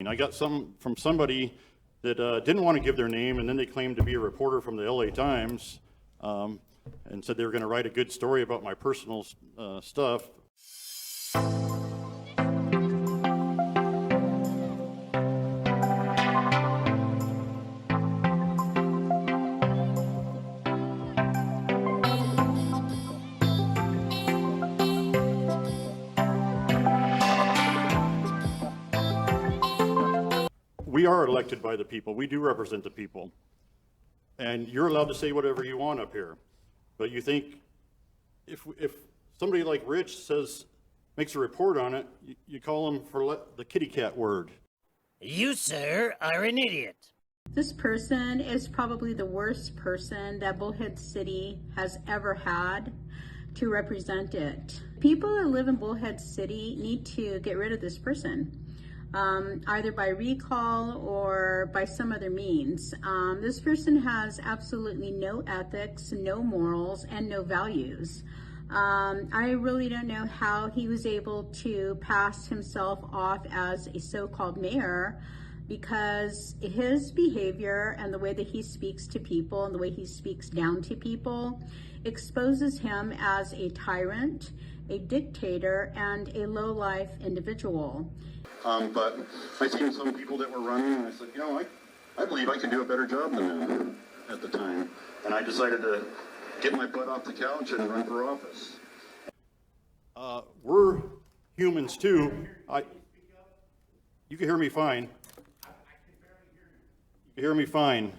I got some from somebody that didn't want to give their name, and then they claimed to be a reporter from the LA Times, and said they were going to write a good story about my personal stuff. We are elected by the people. We do represent the people. And you're allowed to say whatever you want up here. But you think if somebody like Rich makes a report on it, you call him for the kitty cat word. You, sir, are an idiot. This person is probably the worst person that Bullhead City has ever had to represent it. People that live in Bullhead City need to get rid of this person. Either by recall or by some other means. This person has absolutely no ethics, no morals, and no values. I really don't know how he was able to pass himself off as a so-called mayor, because his behavior and the way that he speaks to people and the way he speaks down to people exposes him as a tyrant, a dictator, and a low-life individual. But I seen some people that were running, and I said, I believe I can do a better job than them at the time. And I decided to get my butt off the couch and run for office. We're humans too. You can hear me fine. You can hear me fine.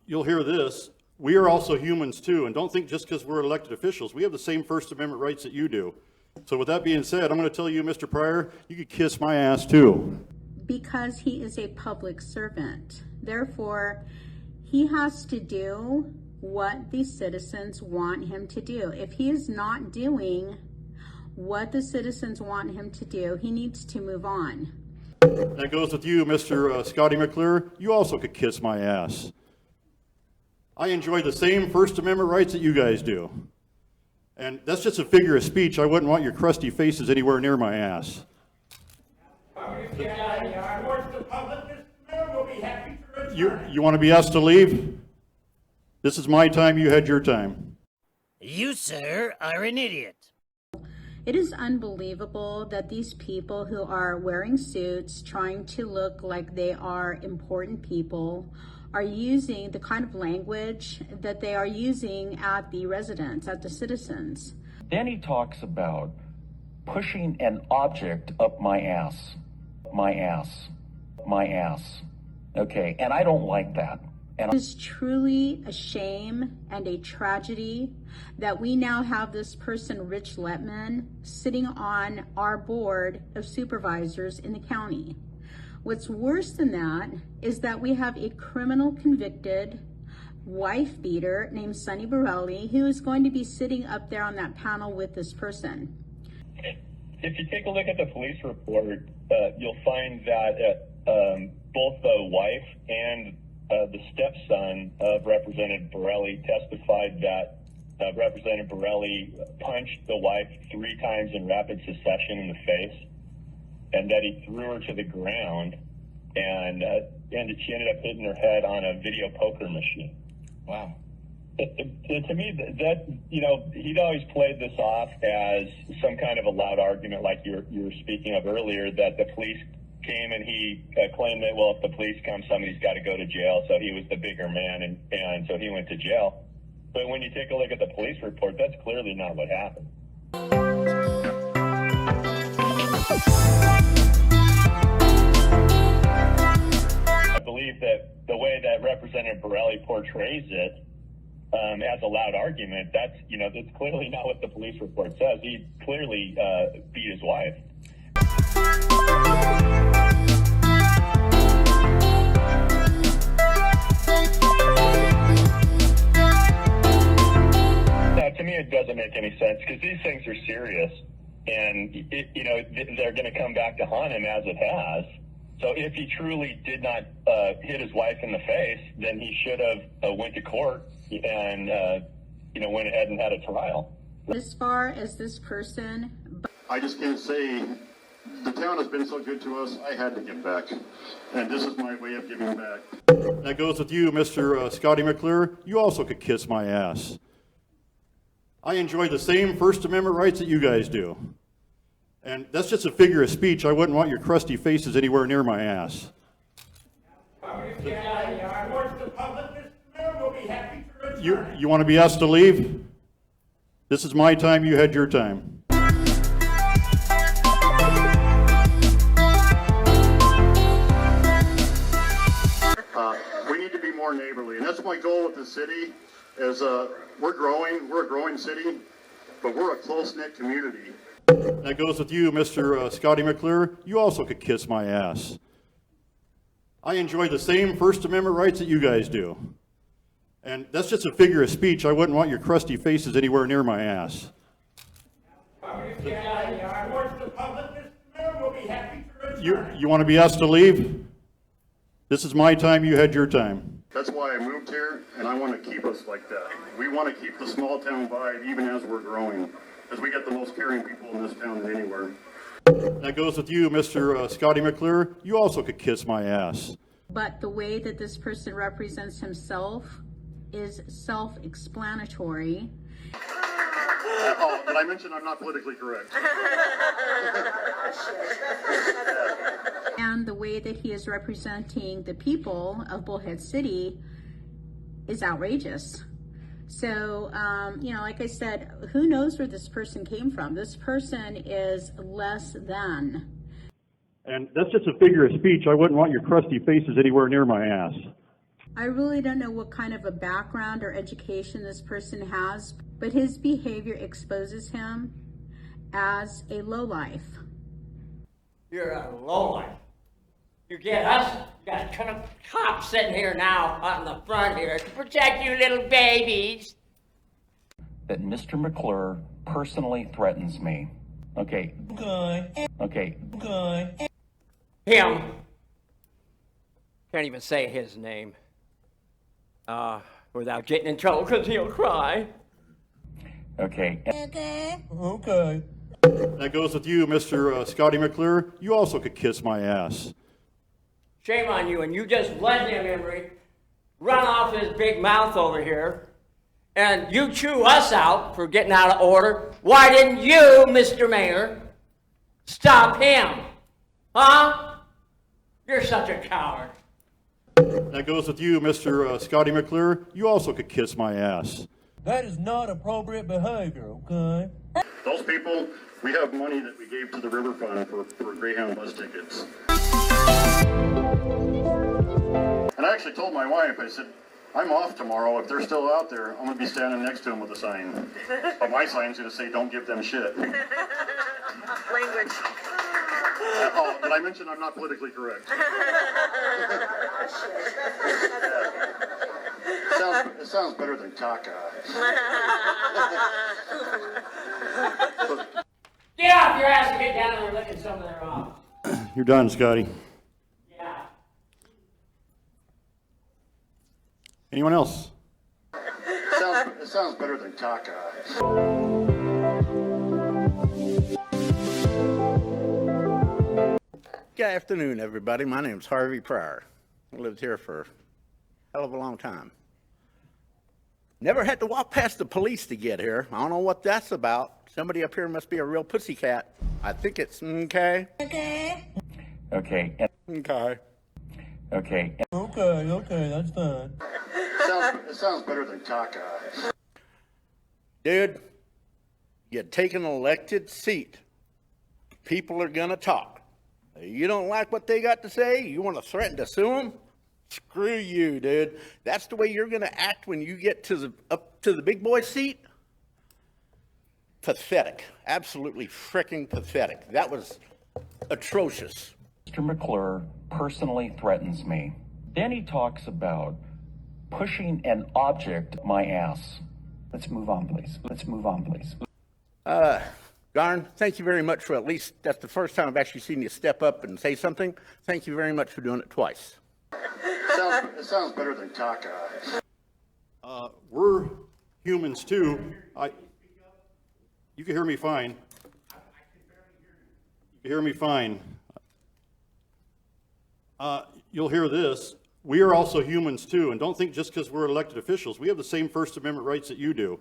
You'll hear this. We are also humans too, and don't think just because we're elected officials, we have the same First Amendment rights that you do. So with that being said, I'm going to tell you, Mr. Pryor, you could kiss my ass too. Because he is a public servant. Therefore, he has to do what the citizens want him to do. If he is not doing what the citizens want him to do, he needs to move on. That goes with you, Mr. Scotty McClure. You also could kiss my ass. I enjoy the same First Amendment rights that you guys do. And that's just a figure of speech. I wouldn't want your crusty faces anywhere near my ass. You want to be asked to leave? This is my time. You had your time. You, sir, are an idiot. It is unbelievable that these people who are wearing suits, trying to look like they are important people, are using the kind of language that they are using at the residents, at the citizens. Then he talks about pushing an object up my ass, my ass, my ass. Okay, and I don't like that. It is truly a shame and a tragedy that we now have this person, Rich Letman, sitting on our board of supervisors in the county. What's worse than that is that we have a criminal convicted wife beater named Sonny Borelli, who is going to be sitting up there on that panel with this person. If you take a look at the police report, you'll find that both the wife and the stepson of Representative Borelli testified that Representative Borelli punched the wife 3 times in rapid succession in the face, and that he threw her to the ground, and she ended up hitting her head on a video poker machine. Wow. To me, that he'd always played this off as some kind of a loud argument, like you were speaking of earlier, that the police came and he claimed that, well, if the police come, somebody's got to go to jail, so he was the bigger man, and so he went to jail. But when you take a look at the police report, that's clearly not what happened. I believe that the way that Representative Borelli portrays it as a loud argument, that's clearly not what the police report says. He clearly beat his wife. Now, to me, it doesn't make any sense because these things are serious, and they're going to come back to haunt him as it has. So if he truly did not hit his wife in the face, then he should have went to court and went ahead and had a trial. As far as this person, I just can't say The town has been so good to us, I had to give back. And this is my way of giving back. That goes with you, Mr. Scotty McClure. You also could kiss my ass. I enjoy the same First Amendment rights that you guys do. And that's just a figure of speech. I wouldn't want your crusty faces anywhere near my ass. You want to be asked to leave? This is my time, you had your time. We need to be more neighborly, and that's my goal with the city, is we're a growing city, but we're a close-knit community. That goes with you, Mr. Scotty McClure. You also could kiss my ass. I enjoy the same First Amendment rights that you guys do. And that's just a figure of speech. I wouldn't want your crusty faces anywhere near my ass. You want to be asked to leave? This is my time, you had your time. That's why I moved here, and I want to keep us like that. We want to keep the small town vibe even as we're growing, because we get the most caring people in this town than anywhere. That goes with you, Mr. Scotty McClure. You also could kiss my ass. But the way that this person represents himself is self-explanatory. Oh, did I mention I'm not politically correct? And the way that he is representing the people of Bullhead City is outrageous. So, like I said, who knows where this person came from? This person is less than. And that's just a figure of speech. I wouldn't want your crusty faces anywhere near my ass. I really don't know what kind of a background or education this person has, but his behavior exposes him as a lowlife. You're a lowlife. You get us, you got a ton of cops sitting here now out in the front here to protect you little babies. That Mr. McClure personally threatens me. Okay. Okay. Him. Can't even say his name. Without getting in trouble because he'll cry. Okay. That goes with you, Mr. Scotty McClure. You also could kiss my ass. Shame on you, and you just let him, Emery, run off his big mouth over here, and you chew us out for getting out of order. Why didn't you, Mr. Mayor, stop him? Huh? You're such a coward. That goes with you, Mr. Scotty McClure. You also could kiss my ass. That is not appropriate behavior, okay? Those people, we have money that we gave to the River Fund for Greyhound bus tickets. And I actually told my wife, I said, I'm off tomorrow. If they're still out there, I'm going to be standing next to them with a sign. But my sign's going to say, don't give them shit. Language. Oh, did I mention I'm not politically correct? It sounds better than caca. Get off your ass and get down there and look at some of their office. You're done, Scotty. Yeah. Anyone else? It sounds better than caca. Good afternoon, everybody. My name's Harvey Pryor. I lived here for a hell of a long time. Never had to walk past the police to get here. I don't know what that's about. Somebody up here must be a real pussycat. I think it's okay. Okay. Okay. Okay, that's fine. It sounds better than caca. Dude, you take an elected seat. People are gonna talk. You don't like what they got to say? You want to threaten to sue them? Screw you, dude. That's the way you're going to act when you get up to the big boy seat? Pathetic. Absolutely frickin' pathetic. That was atrocious. Mr. McClure personally threatens me. Then he talks about pushing an object up my ass. Let's move on, please. Garn, thank you very much for at least, that's the first time I've actually seen you step up and say something. Thank you very much for doing it twice. It sounds better than caca. We're humans too. You can hear me fine. You hear me fine. You'll hear this. We are also humans too, and don't think just because we're elected officials, we have the same First Amendment rights that you do.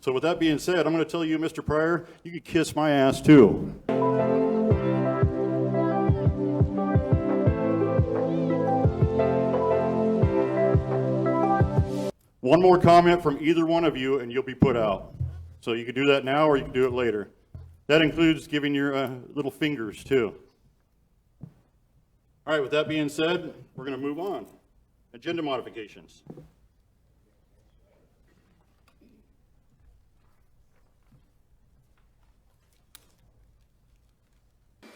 So with that being said, I'm going to tell you, Mr. Pryor, you could kiss my ass too. One more comment from either one of you and you'll be put out. So you can do that now or you can do it later. That includes giving your little fingers too. All right, with that being said, we're going to move on. Agenda modifications.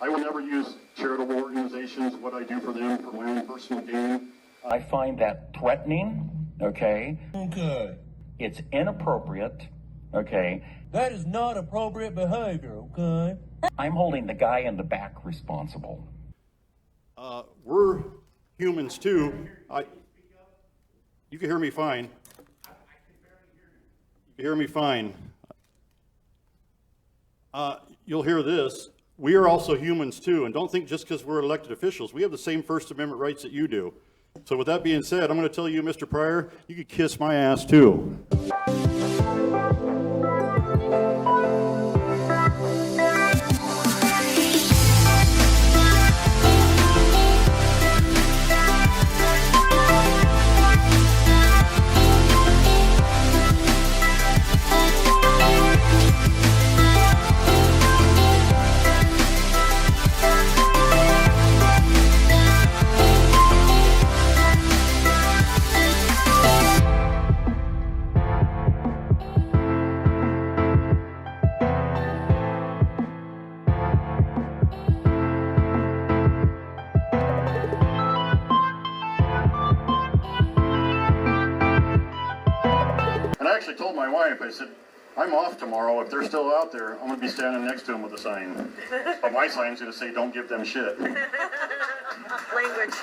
I will never use charitable organizations, what I do for them, for my own personal gain. I find that threatening, okay? Okay. It's inappropriate, okay? That is not appropriate behavior, okay? I'm holding the guy in the back responsible. We're humans too. You can hear me fine. You can hear me fine. You'll hear this. We are also humans too, and don't think just because we're elected officials, we have the same First Amendment rights that you do. So with that being said, I'm going to tell you, Mr. Pryor, you could kiss my ass too. And I actually told my wife, I said, I'm off tomorrow. If they're still out there, I'm going to be standing next to them with a sign. But my sign's going to say, don't give them shit. Language.